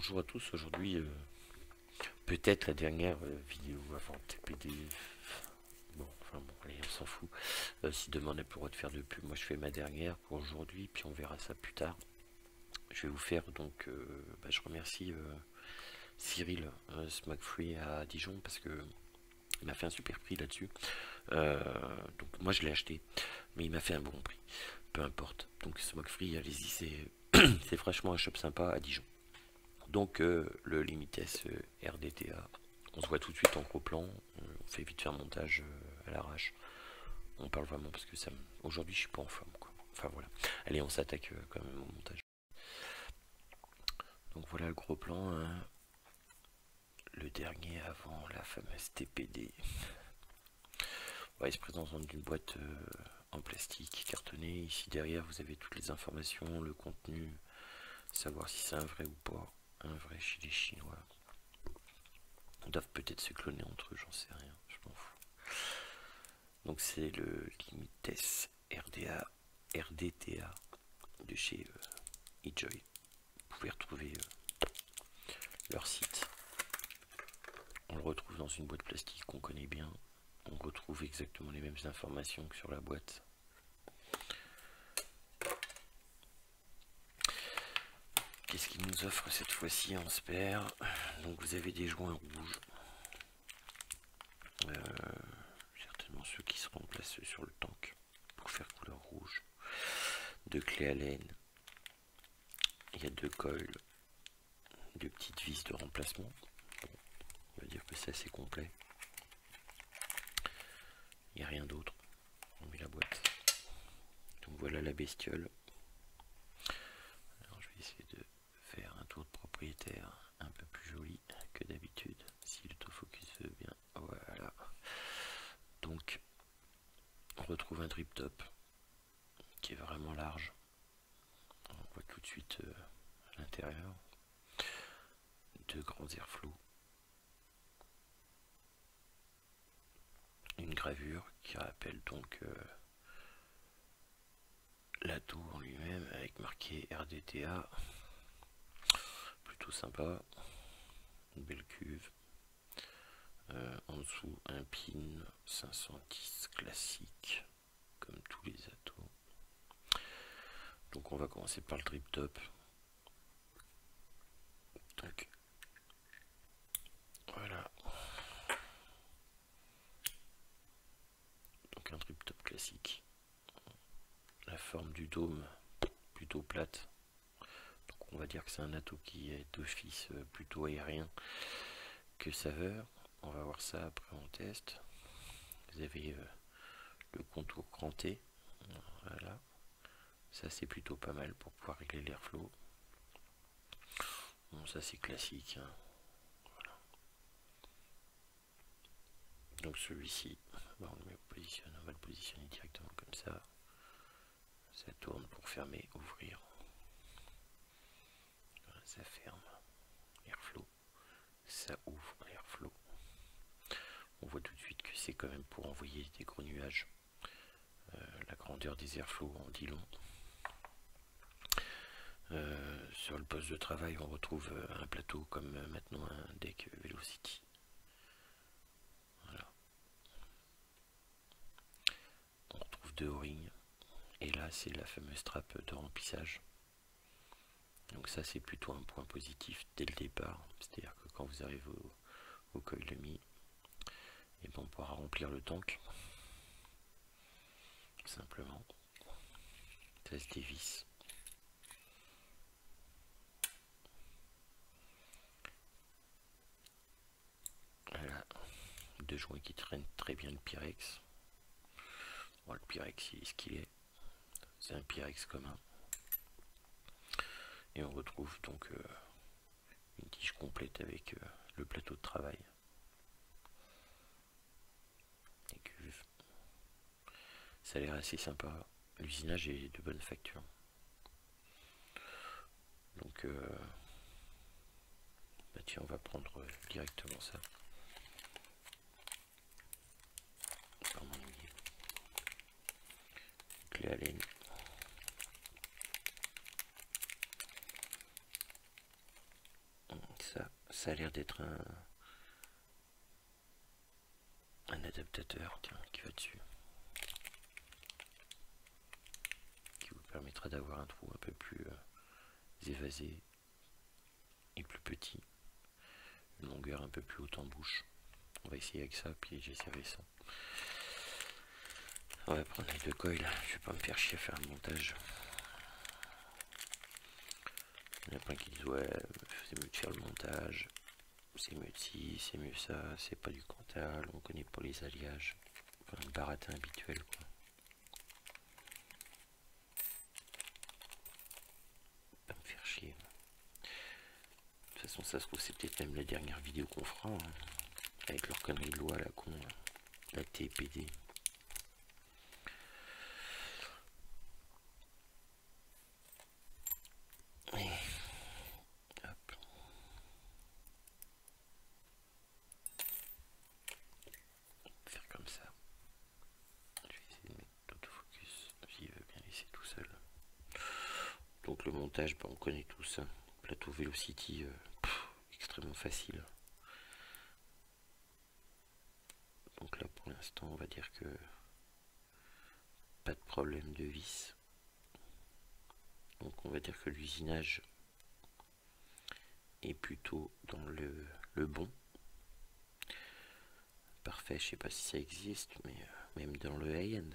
Bonjour à tous, aujourd'hui peut-être la dernière vidéo avant TPD. Bon, enfin bon, allez, on s'en fout. Si demain on n'a plus le droit de faire de pub, moi je fais ma dernière pour aujourd'hui, puis on verra ça plus tard. Je vais vous faire donc, je remercie Cyril Smugfree à Dijon parce que il m'a fait un super prix là-dessus. Donc moi je l'ai acheté, mais il m'a fait un bon prix. Peu importe. Donc Smugfree, allez-y, c'est franchement un shop sympa à Dijon. Donc le Limites RDTA, on se voit tout de suite en gros plan, on fait vite faire un montage à l'arrache. On parle vraiment parce que aujourd'hui je suis pas en forme quoi. Enfin voilà. Allez, on s'attaque quand même au montage. Donc voilà le gros plan, hein. Le dernier avant la fameuse TPD. Ouais, il se présente dans une boîte en plastique cartonné. Ici derrière vous avez toutes les informations, le contenu, savoir si c'est un vrai ou pas. Un vrai chez les Chinois. Ils doivent peut-être se cloner entre eux, j'en sais rien, je m'en fous. Donc c'est le Limites RDTA de chez eJoy. Vous pouvez retrouver leur site. On le retrouve dans une boîte plastique qu'on connaît bien. On retrouve exactement les mêmes informations que sur la boîte. Qu'est-ce qu'il nous offre cette fois-ci, on se perd. Donc vous avez des joints rouges. Certainement ceux qui seront placés sur le tank pour faire couleur rouge. Deux clés à laine. Il y a deux coils, deux petites vis de remplacement. Bon, on va dire que c'est assez complet. Il n'y a rien d'autre. On met la boîte. Donc voilà la bestiole. Alors je vais essayer de faire un tour de propriétaire un peu plus joli que d'habitude. Si l'autofocus veut bien. Voilà. Donc on retrouve un drip top qui est vraiment large. On voit tout de suite à l'intérieur. Deux grands airflows. Une gravure qui rappelle donc l'Ato en lui-même avec marqué RDTA. Plutôt sympa. Une belle cuve. En dessous un pin 510 classique comme tous les Atos. Donc on va commencer par le drip top. Donc voilà. Donc un drip top classique. La forme du dôme plutôt plate. Donc on va dire que c'est un Ato qui est d'office plutôt aérien que saveur. On va voir ça après en test. Vous avez le contour cranté. Voilà. Ça c'est plutôt pas mal pour pouvoir régler l'airflow. Bon, ça c'est classique. Hein. Voilà. Donc celui-ci, on va le positionner directement comme ça. Ça tourne pour fermer, ouvrir. Voilà, ça ferme. Airflow. Ça ouvre l'airflow. On voit tout de suite que c'est quand même pour envoyer des gros nuages. La grandeur des airflows en dit long. Sur le poste de travail, on retrouve un plateau comme maintenant un deck Velocity. Voilà. On retrouve deux O-rings. Et là, c'est la fameuse trappe de remplissage. Donc ça, c'est plutôt un point positif dès le départ. C'est-à-dire que quand vous arrivez au coil de mie, et on pourra remplir le tank. Simplement. Ça se dévisse. Voilà. Deux joints qui traînent très bien le Pyrex. Bon, le Pyrex, il est ce qu'il est. C'est un Pyrex commun. Et on retrouve donc une tige complète avec le plateau de travail. Les cuves. Ça a l'air assez sympa. L'usinage est de bonne facture. Donc, tiens, on va prendre directement ça. Par mon aiguille. Clé à laine. On Ça a l'air d'être un adaptateur, tiens, qui va dessus, qui vous permettra d'avoir un trou un peu plus évasé et plus petit, une longueur un peu plus haute en bouche. On va essayer avec ça, puis j'essaierai ça. On va prendre les 2 coils, je vais pas me faire chier à faire le montage. Il y en a plein qui disent ouais, c'est mieux de faire le montage, c'est mieux de ci, c'est mieux ça, c'est pas du Cantal, on connaît pas les alliages. Enfin, le baratin habituel quoi. Pas me faire chier. De toute façon ça se trouve c'est peut-être même la dernière vidéo qu'on fera, hein, avec leur connerie de loi la con, la TPD. Donc le montage, on connaît tout ça. Plateau Velocity, extrêmement facile. Donc là pour l'instant on va dire que pas de problème de vis. Donc on va dire que l'usinage est plutôt dans le bon. Parfait, je sais pas si ça existe, mais même dans le high-end.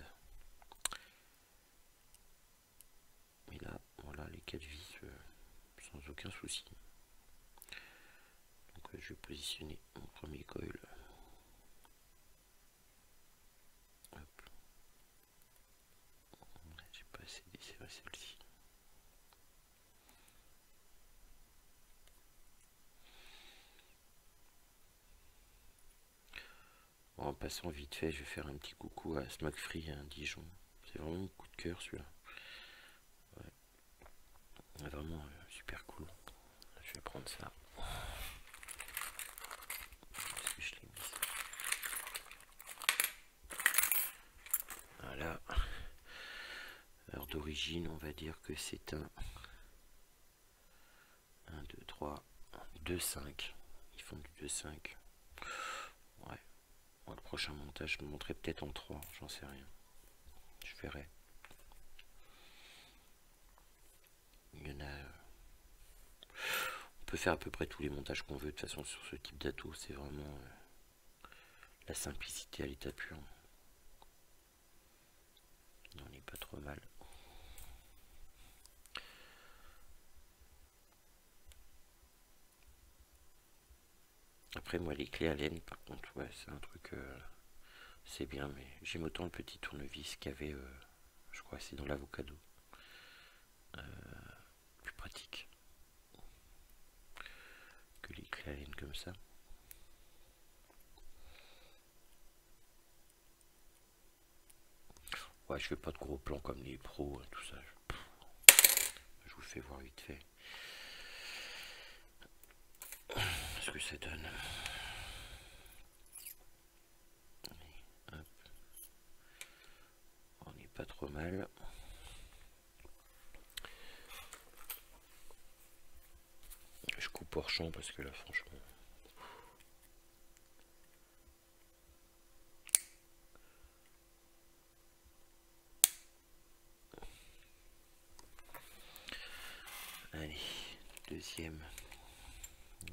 Mais là, voilà les 4 vis sans aucun souci. Donc je vais positionner mon premier coil. Hop. J'ai pas assez desserré celle-ci. En passant vite fait, je vais faire un petit coucou à Smoke Free, un Dijon. C'est vraiment un coup de cœur celui-là. Ouais. Vraiment super cool. Je vais prendre ça. Je l'ai mis. Voilà. Alors d'origine, on va dire que c'est un 1, 2, 3, 2, 5. Ils font du 2, 5. Ouais. Bon, le prochain montage, je me montrerai peut-être en 3, j'en sais rien. Je verrai. Il y en a. On peut faire à peu près tous les montages qu'on veut de toute façon sur ce type d'atout. C'est vraiment la simplicité à l'état pur. On n'est pas trop mal. Après moi les clés à laine par contre ouais c'est un truc c'est bien, mais j'aime autant le petit tournevis qu'il y avait je crois c'est dans l'avocado, plus pratique que les clés à laine comme ça. Ouais, je fais pas de gros plans comme les pros tout ça, je vous le fais voir vite fait ce que ça donne. Allez, hop. On n'est pas trop mal. Je coupe hors champ parce que là franchement allez, deuxième,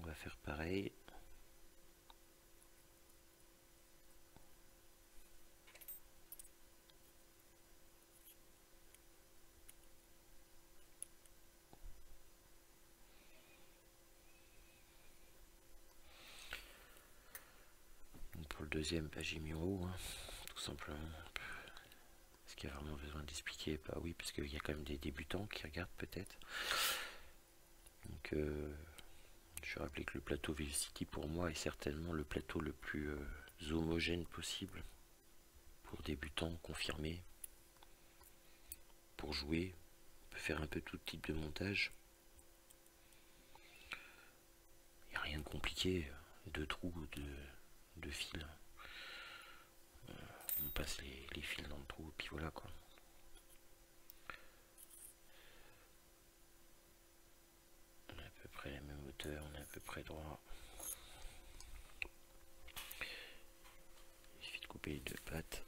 on va faire pareil. Pour le deuxième, bah, j'ai mis en haut, hein, tout simplement. Est-ce qu'il y a vraiment besoin d'expliquer? Bah oui, parce qu'il y a quand même des débutants qui regardent peut-être. Donc, je rappelais que le plateau Velocity pour moi est certainement le plateau le plus homogène possible pour débutants confirmés. Pour jouer, on peut faire un peu tout type de montage. Il n'y a rien de compliqué, 2 trous, de fils. On passe les fils dans le trou, et puis voilà quoi. On a à peu près la même hauteur. hauteur, on est à peu près droit. Il suffit de couper les deux pattes.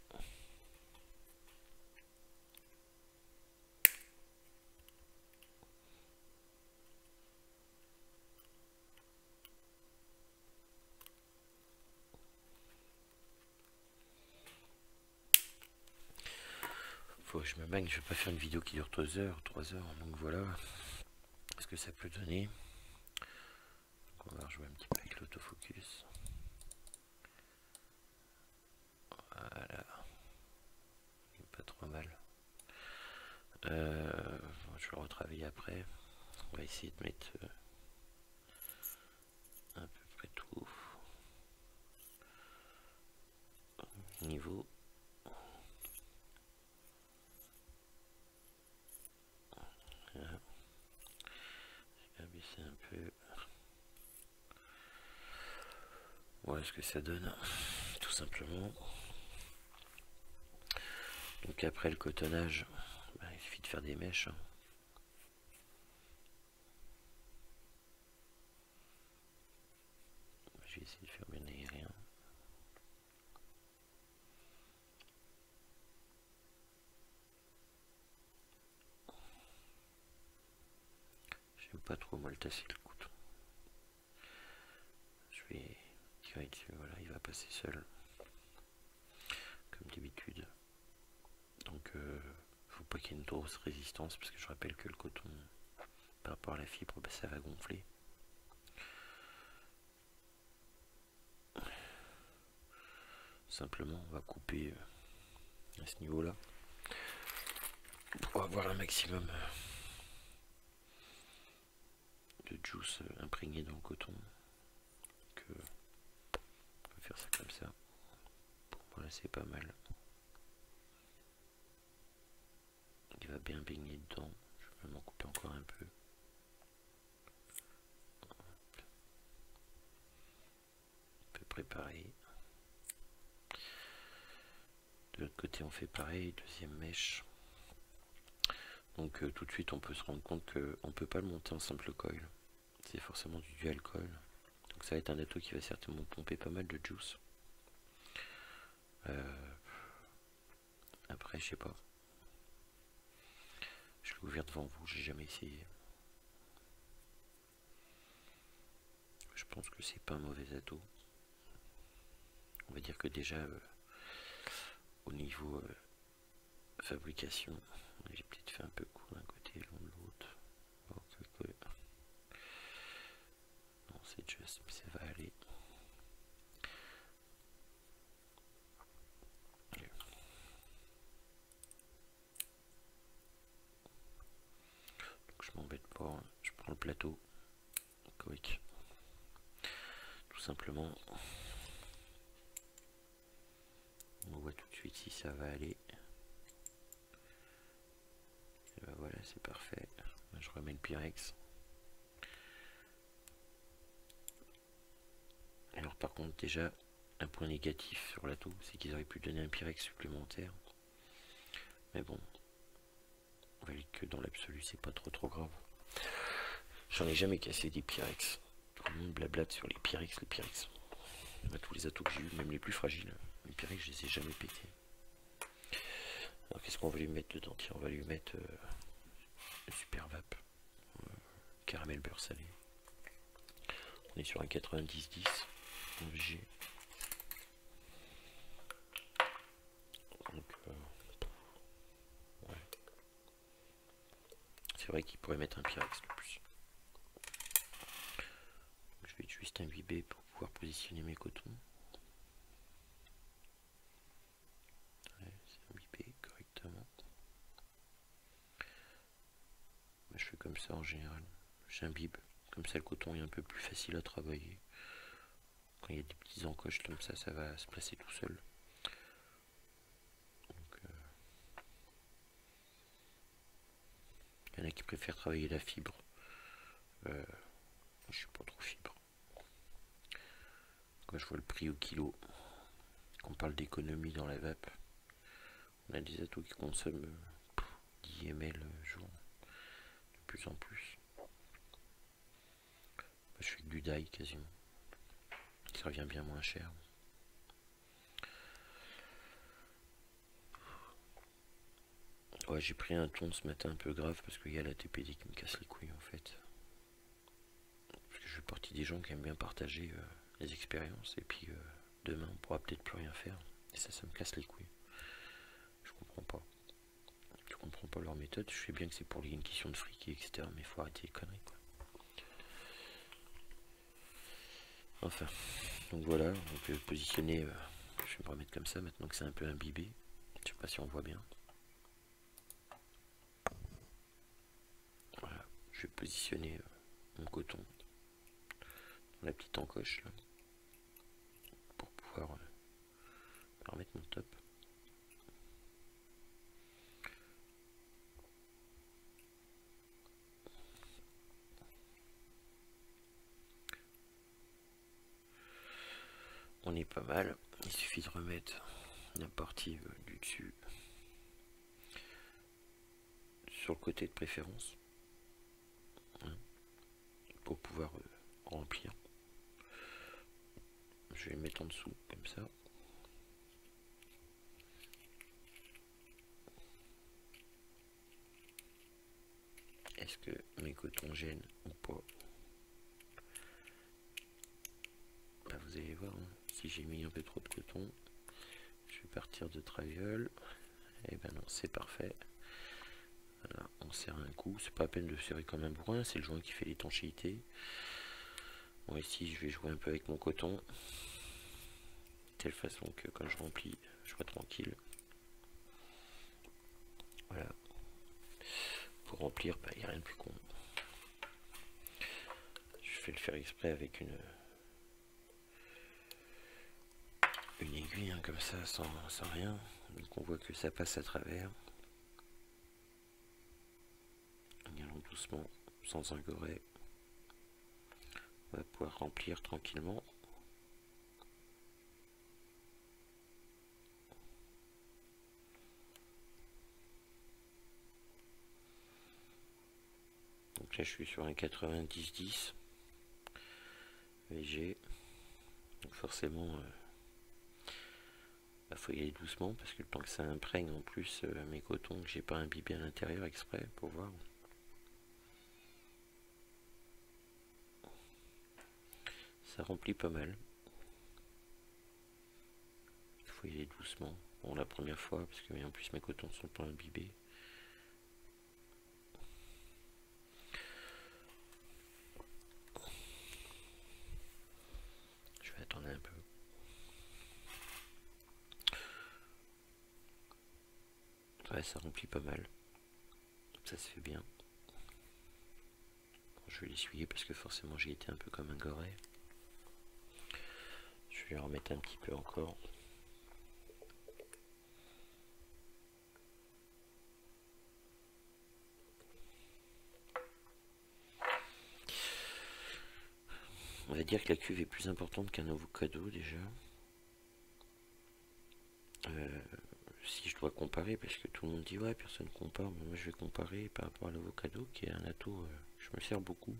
Faut que je me magne, je vais pas faire une vidéo qui dure 3 heures, donc voilà ce que ça peut donner. Donc on va rejouer un petit peu avec l'autofocus. Voilà, pas trop mal. Je vais le retravailler après. On va essayer de mettre à peu près tout au niveau. Voilà. Je vais baisser un peu. Voilà ce que ça donne, tout simplement. Donc après le cotonnage, il suffit de faire des mèches. Je vais essayer de faire bien aérien. J'aime pas trop moi le tasser le couteau. Je vais tirer dessus, voilà, il va passer seul. Comme d'habitude. Donc faut pas qu'il y ait une grosse résistance, parce que je rappelle que le coton, par rapport à la fibre, ça va gonfler. Simplement on va couper à ce niveau là pour avoir un maximum de juice imprégné dans le coton. Donc, on va faire ça comme ça. Pour moi c'est pas mal. Il va bien baigner dedans. Je vais même en couper encore un peu. À peu près pareil. De l'autre côté on fait pareil, deuxième mèche. Donc tout de suite on peut se rendre compte qu'on ne peut pas le monter en simple coil. C'est forcément du dual coil. Donc ça va être un atout qui va certainement pomper pas mal de juice. Après je sais pas. Je l'ai ouvert devant vous, j'ai jamais essayé. Je pense que c'est pas un mauvais atout. On va dire que déjà au niveau fabrication, j'ai peut-être fait un peu court d'un côté et long de l'autre. Non, c'est juste, ça va aller. Donc je m'embête pas, hein. Je prends le plateau, quick. Tout simplement. On voit tout de suite si ça va aller. Et ben voilà, c'est parfait. Je remets le Pyrex. Alors par contre déjà, un point négatif sur l'atout, c'est qu'ils auraient pu donner un Pyrex supplémentaire. Mais bon, on valide que dans l'absolu, c'est pas trop grave. J'en ai jamais cassé des Pyrex. Tout le monde blablate sur les Pyrex, tous les atouts que j'ai eu, même les plus fragiles. Les Pyrex, je les ai jamais pétés. Alors qu'est-ce qu'on va lui mettre dedans? Tiens, on va lui mettre le Super Vap. Caramel beurre salé. On est sur un 90-10 en VG. Donc, ouais. C'est vrai qu'il pourrait mettre un Pyrex de plus. Donc, je vais juste imbiber pour pouvoir positionner mes cotons. Ouais, c'est imbibé correctement. Moi, je fais comme ça en général. J'imbibe. Comme ça, le coton est un peu plus facile à travailler. Quand il y a des petites encoches comme ça va se placer tout seul. Donc, il y en a qui préfèrent travailler la fibre. Je suis pas trop fibre. Quand je vois le prix au kilo, qu'on parle d'économie dans la vape, on a des atouts qui consomment 10 ml jour, de plus en plus. Je Je fais que du die quasiment. Ça revient bien moins cher. Ouais, j'ai pris un ton ce matin un peu grave parce qu'il y a la TPD qui me casse les couilles en fait. Parce que je fais partie des gens qui aiment bien partager les expériences et puis demain on pourra peut-être plus rien faire. Et ça me casse les couilles. Je comprends pas. Je comprends pas leur méthode. Je sais bien que c'est pour une question de fric, etc. Mais il faut arrêter les conneries quoi. Enfin, donc voilà, on peut positionner. Je vais me remettre comme ça maintenant que c'est un peu imbibé. Je sais pas si on voit bien. Voilà, je vais positionner mon coton dans la petite encoche là, pour pouvoir remettre mon top. On est pas mal, il suffit de remettre la partie du dessus sur le côté de préférence pour pouvoir remplir. Je vais le mettre en dessous comme ça. Est-ce que mes cotons gênent ou pas? Bah, vous allez voir, hein. Si j'ai mis un peu trop de coton, je vais partir de traviole. Et ben non, c'est parfait. Voilà, on serre un coup. C'est pas la peine de serrer comme un bourrin, c'est le joint qui fait l'étanchéité. Bon, ici je vais jouer un peu avec mon coton, de telle façon que quand je remplis, je sois tranquille. Voilà. Pour remplir, il n'y a rien de plus con. Je vais le faire exprès avec une aiguille hein, comme ça, sans rien. Donc on voit que ça passe à travers. En y allant doucement, sans engorer. On va pouvoir remplir tranquillement. Donc là je suis sur un 90-10 VG. Donc forcément faut y aller doucement parce que le temps que ça imprègne en plus mes cotons que j'ai pas imbibé à l'intérieur exprès pour voir. Ça remplit pas mal. Il faut y aller doucement. Bon, la première fois parce que en plus mes cotons sont pas imbibés. Je vais attendre un peu. Ouais, ça remplit pas mal. Ça se fait bien. Bon, je vais l'essuyer parce que forcément j'ai été un peu comme un goret. Je vais en remettre un petit peu encore. On va dire que la cuve est plus importante qu'un avocado déjà. Si je dois comparer, parce que tout le monde dit ouais personne compare, mais moi je vais comparer par rapport à l'avocado qui est un atout, je me sers beaucoup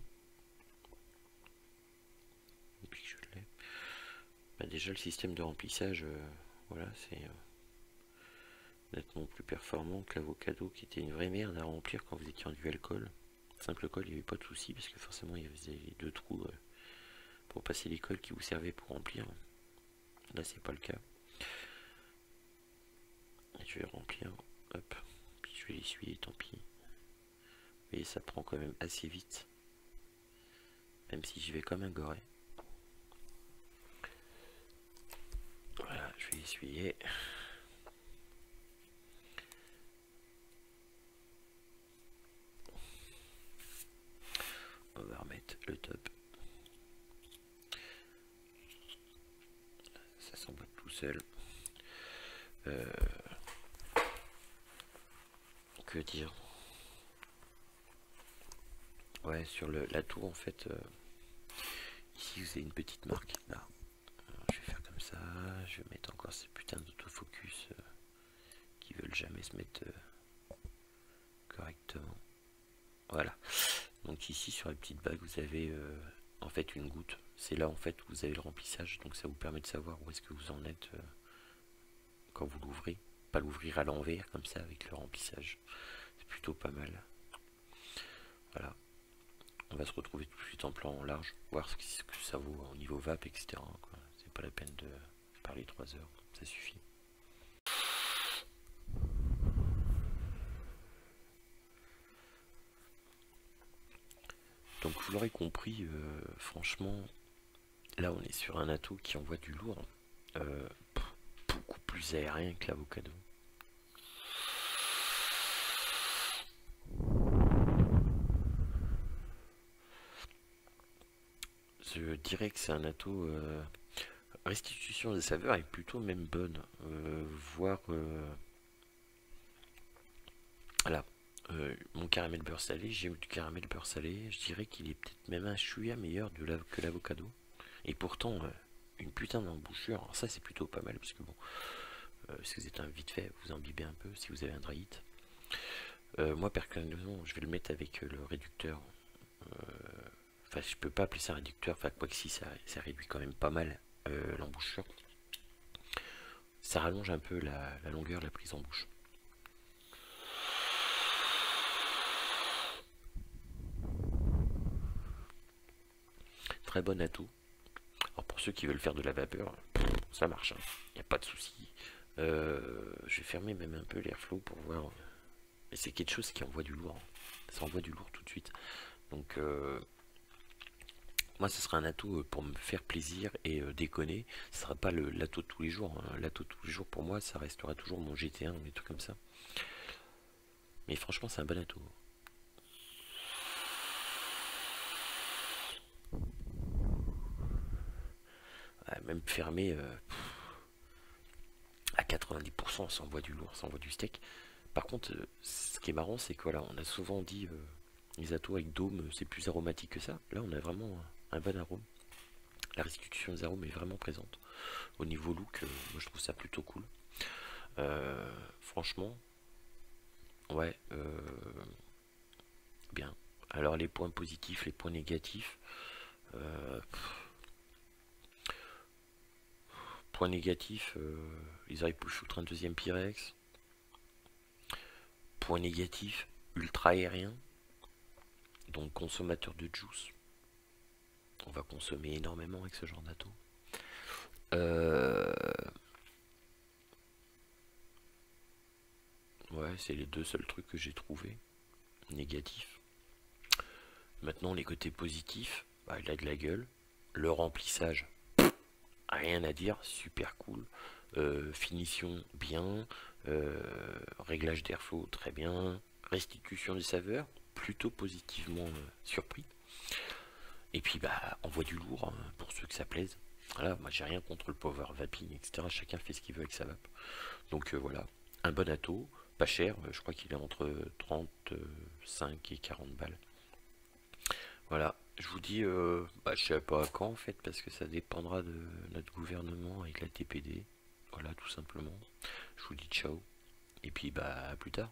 depuis que je l'ai. Bah, déjà le système de remplissage, voilà, c'est nettement plus performant que l'avocado qui était une vraie merde à remplir quand vous étiez en dual colle. Simple colle, il n'y avait pas de souci parce que forcément il y avait les deux trous pour passer les colles qui vous servaient pour remplir. Là c'est pas le cas. Et je vais remplir, hop, puis je vais l'essuyer, tant pis. Mais ça prend quand même assez vite, même si j'y vais comme un goret. Voilà, je vais essuyer. On va remettre le top. Ça s'emboîte tout seul. Que dire? Ouais, sur la tour en fait, ici vous avez une petite marque là. Alors, je vais faire comme ça, je vais mettre encore ces putains d'autofocus qui veulent jamais se mettre correctement. Voilà. Donc ici sur la petite bague vous avez en fait une goutte. C'est là en fait où vous avez le remplissage, donc ça vous permet de savoir où est-ce que vous en êtes quand vous l'ouvrez. Pas l'ouvrir à l'envers comme ça avec le remplissage. C'est plutôt pas mal. Voilà. On va se retrouver tout de suite en plan en large, voir ce que ça vaut au niveau vape, etc. C'est pas la peine de parler 3 heures, ça suffit. Donc vous l'aurez compris, franchement, là on est sur un atout qui envoie du lourd, beaucoup plus aérien que l'avocado. Je dirais que c'est un atout, restitution des saveurs est plutôt même bonne, voire voilà. Mon caramel beurre salé, j'aime du caramel beurre salé, je dirais qu'il est peut-être même un chouïa meilleur que l'avocado. Et pourtant, une putain d'embouchure, alors ça c'est plutôt pas mal, parce que bon, si vous êtes un vite fait, vous imbibez un peu, si vous avez un dry hit. Moi personnellement, je vais le mettre avec le réducteur. Enfin, je peux pas appeler ça un réducteur, enfin quoi que si, ça réduit quand même pas mal l'embouchure. Ça rallonge un peu la longueur de la prise en bouche. Très bon atout. Alors pour ceux qui veulent faire de la vapeur, ça marche, il n'y a pas de souci. Je vais fermer même un peu l'airflow pour voir. Mais c'est quelque chose qui envoie du lourd. Ça envoie du lourd tout de suite. Donc moi ce sera un atout pour me faire plaisir et déconner. Ce sera pas l'atout de tous les jours. L'atout de tous les jours pour moi ça restera toujours mon GT1 ou des trucs comme ça. Mais franchement c'est un bon atout. Même fermé à 90% ça envoie du lourd, ça envoie du steak. Par contre ce qui est marrant c'est que voilà, on a souvent dit les atouts avec dôme c'est plus aromatique que ça. Là on a vraiment un bon arôme. La restitution des arômes est vraiment présente. Au niveau look, moi je trouve ça plutôt cool. Franchement, ouais, bien. Alors les points positifs, les points négatifs. Point négatif, ils arrivent pour foutre un deuxième Pyrex. Point négatif, ultra aérien. Donc consommateur de juice. On va consommer énormément avec ce genre d'atout. Ouais, c'est les deux seuls trucs que j'ai trouvé négatifs. Maintenant, les côtés positifs, bah, il a de la gueule. Le remplissage, rien à dire, super cool. Finition, bien. Réglage d'airflow, très bien. Restitution des saveurs, plutôt positivement surpris. Et puis, bah, envoie du lourd hein, pour ceux que ça plaise. Voilà, moi j'ai rien contre le power vaping, etc. Chacun fait ce qu'il veut avec sa vape. Donc voilà, un bon atout, pas cher, je crois qu'il est entre 35 et 40 balles. Voilà, je vous dis, bah, je sais pas quand en fait, parce que ça dépendra de notre gouvernement avec la TPD. Voilà, tout simplement. Je vous dis ciao, et puis bah à plus tard.